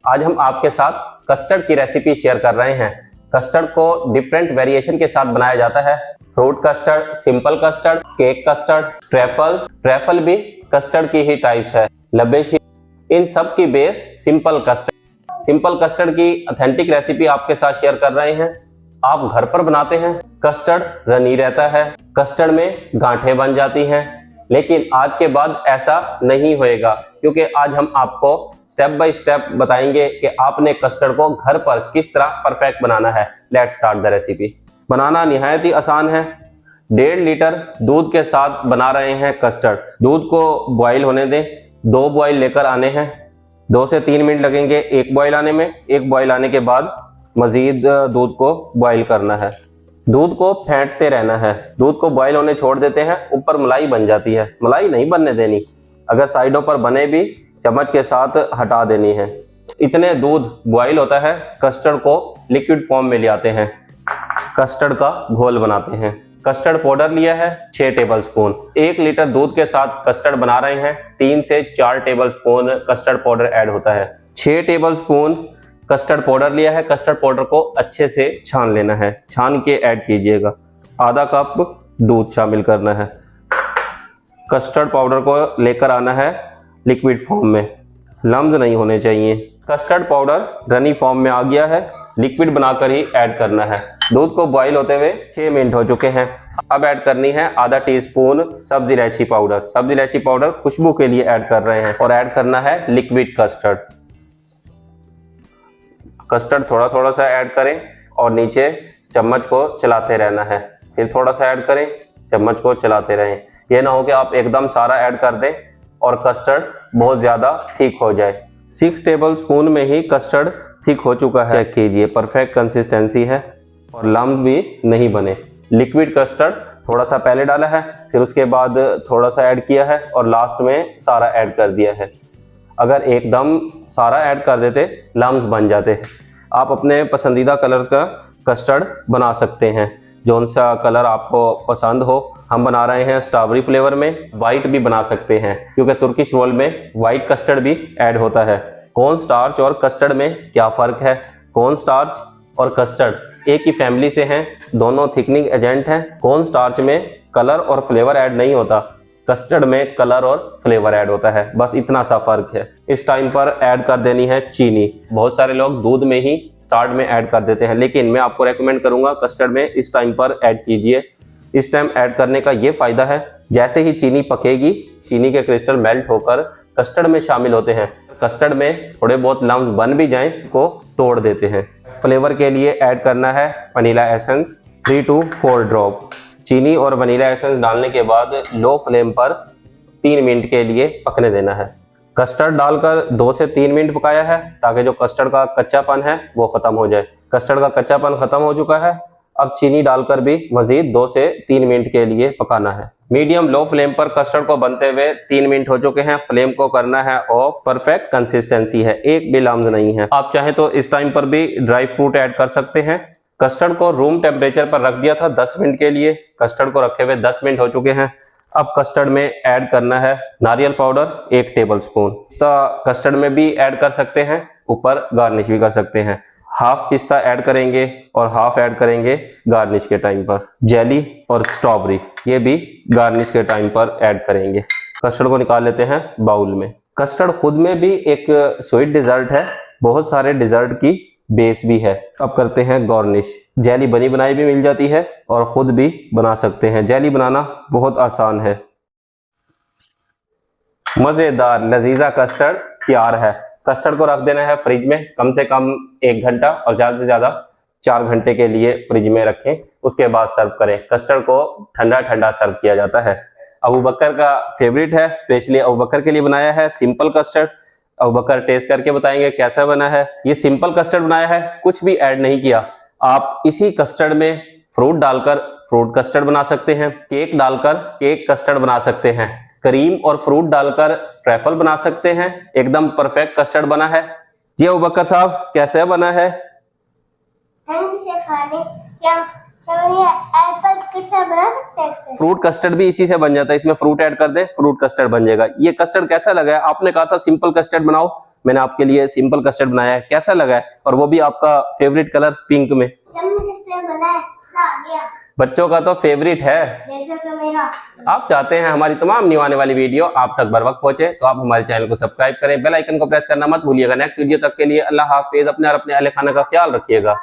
आज हम आपके साथ कस्टर्ड की रेसिपी शेयर कर रहे हैं। कस्टर्ड को डिफरेंट वेरिएशन के साथ बनाया जाता है। Fruit custard, simple custard, cake custard, truffle भी कस्टर्ड की ही टाइप्स है, लबेशी, इन सब की बेस सिंपल कस्टर्ड की ऑथेंटिक रेसिपी आपके साथ शेयर कर रहे हैं। आप घर पर बनाते हैं, कस्टर्ड रनी रहता है, कस्टर्ड में गांठें बन जाती हैं, लेकिन आज के बाद ऐसा नहीं होएगा, क्योंकि आज हम आपको स्टेप बाय स्टेप बताएंगे कि आपने कस्टर्ड को घर पर किस तरह परफेक्ट बनाना है। Let's start the recipe. बनाना निहायत ही आसान है। 1.5 लीटर दूध के साथ बना रहे हैं कस्टर्ड। दूध को बॉईल होने दें। 2 बॉईल लेकर आने हैं। 2 से 3 मिनट लगेंगे एक बॉईल आने में। एक बॉईल आने के बाद मजीद दूध को बॉईल करना है। दूध को फेंटते रहना है। दूध को बॉईल होने छोड़ देते हैं। ऊपर मलाई बन जाती है, मलाई नहीं बनने देनी। अगर साइडों पर बने भी चम्मच के साथ हटा देनी है। इतने दूध बॉईल होता है, कस्टर्ड को लिक्विड फॉर्म में ले आते हैं, कस्टर्ड का घोल बनाते हैं। कस्टर्ड पाउडर लिया है 6 टेबलस्पून। 1 लीटर दूध के साथ कस्टर्ड बना रहे हैं, 3 से 4 टेबलस्पून कस्टर्ड पाउडर ऐड होता है। 6 टेबलस्पून कस्टर्ड पाउडर लिया है। कस्टर्ड पाउडर को अच्छे से छान लेना है, छान के ऐड कीजिएगा। आधा कप दूध शामिल करना है। कस्टर्ड पाउडर को लेकर आना है लिक्विड फॉर्म में, लम्स नहीं होने चाहिए। कस्टर्ड पाउडर रनी फॉर्म में आ गया है, लिक्विड बनाकर ही ऐड करना है। दूध को बॉईल होते हुए 6 मिनट हो चुके हैं। अब ऐड करनी है आधा टीस्पून सब्जी इलायची पाउडर। सब्जी इलायची पाउडर खुशबू के लिए ऐड कर रहे हैं। और ऐड करना है लिक्विड कस्टर्ड। कस्टर्ड थोड़ा थोड़ा सा ऐड करें और नीचे चम्मच को चलाते रहना है। फिर थोड़ा सा ऐड करें, चम्मच को चलाते रहें। यह ना हो कि आप एकदम सारा ऐड कर दें और कस्टर्ड बहुत ज्यादा थिक हो जाए। 6 टेबलस्पून में ही कस्टर्ड थिक हो चुका है। चेक कीजिए, परफेक्ट कंसिस्टेंसी है और लम्स भी नहीं बने। लिक्विड कस्टर्ड थोड़ा सा पहले डाला है, फिर उसके बाद थोड़ा सा ऐड किया है और लास्ट में सारा ऐड कर दिया है। अगर एकदम सारा ऐड कर देते लम्स बन जाते। आप अपने पसंदीदा कलर का कस्टर्ड बना सकते हैं, जौन सा कलर आपको पसंद हो। हम बना रहे हैं स्ट्रॉबेरी फ्लेवर में। वाइट भी बना सकते हैं, क्योंकि तुर्किश रोल में वाइट कस्टर्ड भी ऐड होता है। कॉर्न स्टार्च और कस्टर्ड में क्या फ़र्क है? कॉर्न स्टार्च और कस्टर्ड एक ही फैमिली से हैं, दोनों थिकनिंग एजेंट हैं। कॉर्न स्टार्च में कलर और फ्लेवर ऐड नहीं होता, कस्टर्ड में कलर और फ्लेवर ऐड होता है, बस इतना सा फर्क है। इस टाइम पर ऐड कर देनी है चीनी। बहुत सारे लोग दूध में ही स्टार्ट में ऐड कर देते हैं, लेकिन मैं आपको रेकमेंड करूंगा कस्टर्ड में इस टाइम पर ऐड कीजिए। इस टाइम ऐड करने का ये फायदा है, जैसे ही चीनी पकेगी, चीनी के क्रिस्टल मेल्ट होकर कस्टर्ड में शामिल होते हैं। कस्टर्ड में थोड़े बहुत लम्स बन भी जाएं को तोड़ देते हैं। फ्लेवर के लिए ऐड करना है वनीला एसेंस 3 to 4 ड्रॉप। चीनी और वनीला एसेंस डालने के बाद लो फ्लेम पर 3 मिनट के लिए पकने देना है। कस्टर्ड डालकर 2 से 3 मिनट पकाया है, ताकि जो कस्टर्ड का कच्चापन है वो खत्म हो जाए। कस्टर्ड का कच्चापन खत्म हो चुका है। अब चीनी डालकर भी मजीद 2 से 3 मिनट के लिए पकाना है। मीडियम लो फ्लेम पर कस्टर्ड को बनते हुए 3 मिनट हो चुके हैं। फ्लेम को करना है ऑफ। परफेक्ट कंसिस्टेंसी है, एक भी लम्स नहीं है। आप चाहें तो इस टाइम पर भी ड्राई फ्रूट ऐड कर सकते हैं। कस्टर्ड को रूम टेम्परेचर पर रख दिया था 10 मिनट के लिए। कस्टर्ड को रखे हुए 10 मिनट हो चुके हैं। अब कस्टर्ड में ऐड करना है नारियल पाउडर 1 टेबलस्पून। तो कस्टर्ड में भी ऐड कर सकते हैं, ऊपर गार्निश भी कर सकते हैं। हाफ पिस्ता ऐड करेंगे और हाफ ऐड करेंगे गार्निश के टाइम पर। जेली और स्ट्रॉबेरी ये भी गार्निश के टाइम पर ऐड करेंगे। कस्टर्ड को निकाल लेते हैं बाउल में। कस्टर्ड खुद में भी एक स्वीट डिजर्ट है, बहुत सारे डिजर्ट की बेस भी है। अब करते हैं गार्निश। जेली बनी बनाई भी मिल जाती है और खुद भी बना सकते हैं। जेली बनाना बहुत आसान है। मजेदार लजीजा कस्टर्ड तैयार है। कस्टर्ड को रख देना है फ्रिज में कम से कम 1 घंटा और ज्यादा से ज्यादा 4 घंटे के लिए फ्रिज में रखें। उसके बाद सर्व करें। कस्टर्ड को ठंडा ठंडा सर्व किया जाता है। अबू बकर का फेवरेट है, स्पेशली अबू बकर के लिए बनाया है सिंपल कस्टर्ड। अबू बकर टेस्ट करके बताएंगे कैसा बना है। ये सिंपल कस्टर्ड बनाया है, कुछ भी ऐड नहीं किया। आप इसी कस्टर्ड में फ्रूट डालकर फ्रूट कस्टर्ड बना सकते हैं, केक डालकर केक कस्टर्ड बना सकते हैं, क्रीम और फ्रूट डालकर ट्रैफल बना सकते हैं। एकदम परफेक्ट कस्टर्ड बना है। जी अबू बकर साहब, कैसे बना है? फ्रूट कस्टर्ड भी इसी से बन जाता है, इसमें फ्रूट ऐड कर दें, फ्रूट कस्टर्ड बन जाएगा। ये कस्टर्ड कैसा लगा है? आपने कहा था सिंपल कस्टर्ड बनाओ, मैंने आपके लिए सिंपल कस्टर्ड बनाया है, कैसा लगा है? और वो भी आपका फेवरेट कलर पिंक में। बच्चों का तो फेवरेट है। आप चाहते हैं हमारी तमाम न्यू आने वाली वीडियो आप तक बर वक्त पहुंचे, तो आप हमारे चैनल को सब्सक्राइब करें, बेल आइकन को प्रेस करना मत भूलिएगा। नेक्स्ट वीडियो तक के लिए अल्लाह हाफिज। अपने और अपने अहले खाना का ख्याल रखिएगा।